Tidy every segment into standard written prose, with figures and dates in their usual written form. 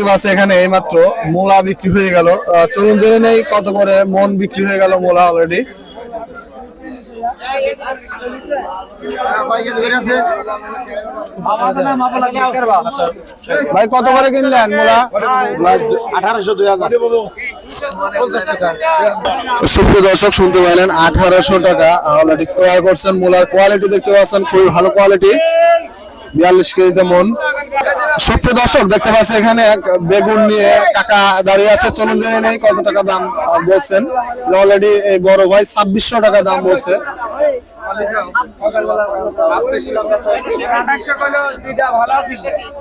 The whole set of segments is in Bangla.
দেখতে পাচ্ছি এখানে এইমাত্র মূলা বিক্রি হয়ে গেল। চলুন জেনে নেই কত করে মন বিক্রি হয়ে গেল মূলা অলরেডি। ভাই কত করে কিনলেন মূলা? 1800 2000। সুপ্রিয় দর্শক শুনতে পাইলেন 1800 টাকা অলরেডি ক্রয় করছেন। মূলার কোয়ালিটি দেখতে পাচ্ছেন খুবই ভালো কোয়ালিটি, 42 কেজিতে মন। সুপ্রিয় দর্শক দেখতে পাচ্ছেন এখানে এক বেগুন নিয়ে কাকা দাঁড়িয়ে আছে। চলুন জেনে নেই কত টাকা দাম বলছেন। অলরেডি এই বড় ভাই 2600 টাকা দাম বলছে।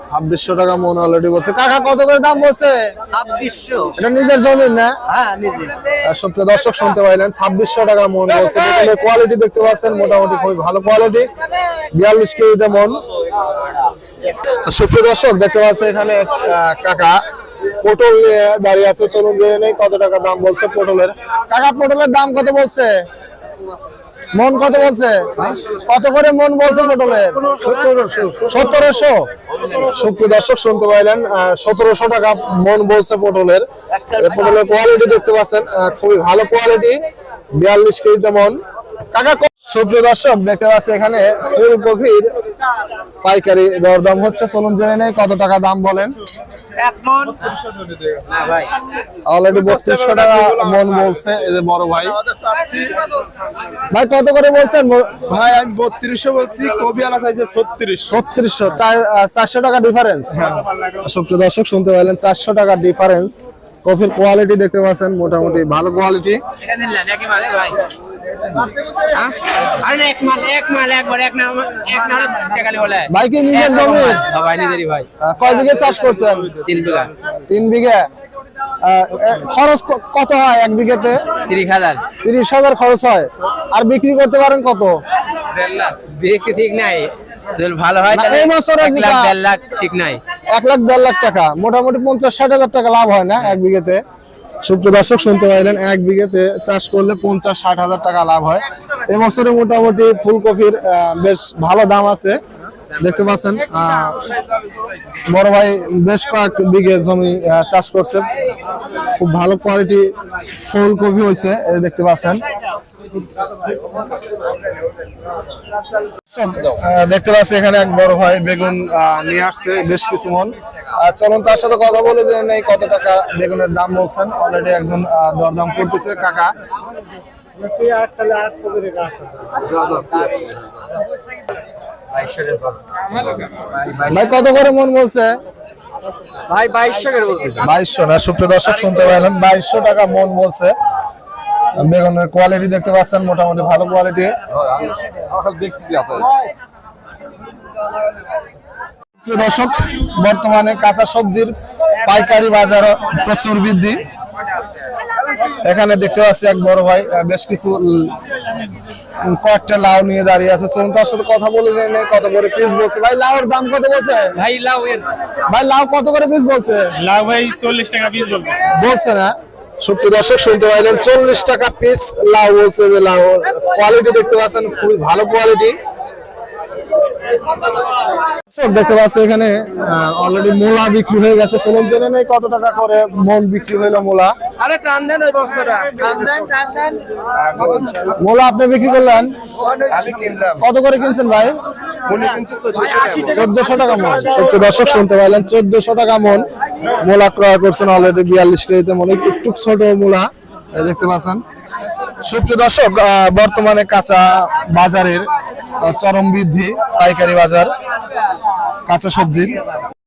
2600 টাকা মন অলরেডি বলছে। কাকা কত করে দাম বলছে? 2600। এটা নিজের জমিন না? হ্যাঁ নিজে। সুপ্রিয় দর্শক শুনতে পাইলেন 2600 টাকা মন বলছে। বেগুনের কোয়ালিটি দেখতে পাচ্ছেন মোটামুটি খুবই ভালো কোয়ালিটি, 42 কেজিতে মন। সুপ্রিয় দর্শক দেখতে পাচ্ছেন এখানে কাকা পটল নিয়ে দাঁড়িয়ে আছে। চলুন জেনে নেই কত টাকা দাম বলছে পটলের। কাকা পটলের দাম কত বলছে? মন কত বলছে? কত করে মন বলছে পটলের? 1700। সুপ্রিয় দর্শক শুনতে পাইলেন 1700 টাকা মন বলছে পটলের। পটলের কোয়ালিটি দেখতে পাচ্ছেন খুবই ভালো কোয়ালিটি, 42 কেজিতে মন। কাকা সুপ্রিয় দর্শক দেখতে পাচ্ছি এখানে ফুলকপির পাইকারি দরদাম হচ্ছে। চলুন জেনে নেই কত টাকা দাম বলেন। অলরেডি 3200 টাকা মন বলছে এই যে বড় ভাই। ভাই কত করে বলছেন? ভাই আমি 3200 বলছি, কবি আলা চাইছে 3600। 400 টাকা ডিফারেন্স। সুপ্রিয় দর্শক শুনতে পাইলেন 400 টাকা ডিফারেন্স। কফির কোয়ালিটি দেখতে পাচ্ছেন মোটামুটি ভালো কোয়ালিটি। ভাই কি নিজের জমি? ভাই নিজেরই ভাই। কয় বিঘা চাষ করছেন? 3 বিঘা। 3 বিঘা। খরচ কত হয় এক বিঘাতে? 30,000। 30,000 খরচ হয়। আর বিক্রি করতে পারেন কত? 1.5 লাখ। বিক্রি ঠিক নাই, যদি ভালো হয় তাহলে এই বছরে 1 লাখ 1.5 লাখ ঠিক নাই। 1 লাখ 1.5 লাখ টাকা, মোটামুটি 50-60 হাজার টাকা লাভ হয় না এক বিঘাতে? সুপ্রিয় দর্শক শুনতে পাইলেন এক বিঘাতে চাষ করলে 50-60 হাজার টাকা লাভ হয়। এই বছরে মোটামুটি ফুলকপির বেশ ভালো দাম আছে দেখতে পাচ্ছেন। বড় ভাই বেশ কয়েক বিঘে জমি চাষ করছে, খুব ভালো কোয়ালিটি ফুলকপি হয়েছে দেখতে পাচ্ছেন। দেখতে পাচ্ছি এখানে এক বড় ভাই বেগুন নিয়ে আসছে বেশ কিছু মন। চলুন তার সাথে কথা বলে যে নেই কত টাকা বেগুনের দাম বলছেন। অলরেডি একজন দরদাম করতেছে কাকা। ভাই কত করে মন বলছে? ভাই 2200 করে বলতেছে। 2200 না? সুপ্রিয় দর্শক শুনতে পাইলেন 2200 টাকা মন বলছে। বেগুনের কোয়ালিটি দেখতে পাচ্ছেন মোটামুটি ভালো কোয়ালিটি। দর্শক বর্তমানে কাঁচা সবজির পাইকারি বাজার প্রচুর বৃদ্ধি। এখানে দেখতে পাচ্ছি এক বড় ভাই বেশ কিছু কয়েকটা লাউ নিয়ে দাঁড়িয়ে আছে। চলুন তার সাথে কথা বলে জেনে কত করে পিস বলছে। ভাই লাউর দাম কত বলছে? ভাই লাউ কত করে পিস বলছে? লাউ ভাই 40 টাকা পিস বলছে না? সুপ্রিয় দর্শক শুনতে পাইলেন 40 টাকা পিস লাউ বলছে। যে লাউ কোয়ালিটি দেখতে পাচ্ছেন খুবই ভালো কোয়ালিটি। দেখতে পাচ্ছি এখানে অলরেডি মূলা বিক্রি হয়ে গেছে। চলুন জেনে নেই কত টাকা করে মন বিক্রি হইলো মূলা। আরে টান দেন ওই বস্তাটা, টান দেন। মূলা আপনি বিক্রি করলেন? আমি কিনলাম। কত করে কিনছেন ভাই? উনি কিনছে 1400 টাকা মন। সুপ্রিয় দর্শক শুনতে পাইলেন 1400 টাকা মন মূলা ক্রয় করছেন অলরেডি 42 কেজিতে মন। একটু ছোট মূলা দেখতে পাচ্ছেন। সুপ্রিয় দর্শক বর্তমানে কাঁচা বাজারের চরম বৃদ্ধি, পাইকারি বাজার কাঁচা সবজির।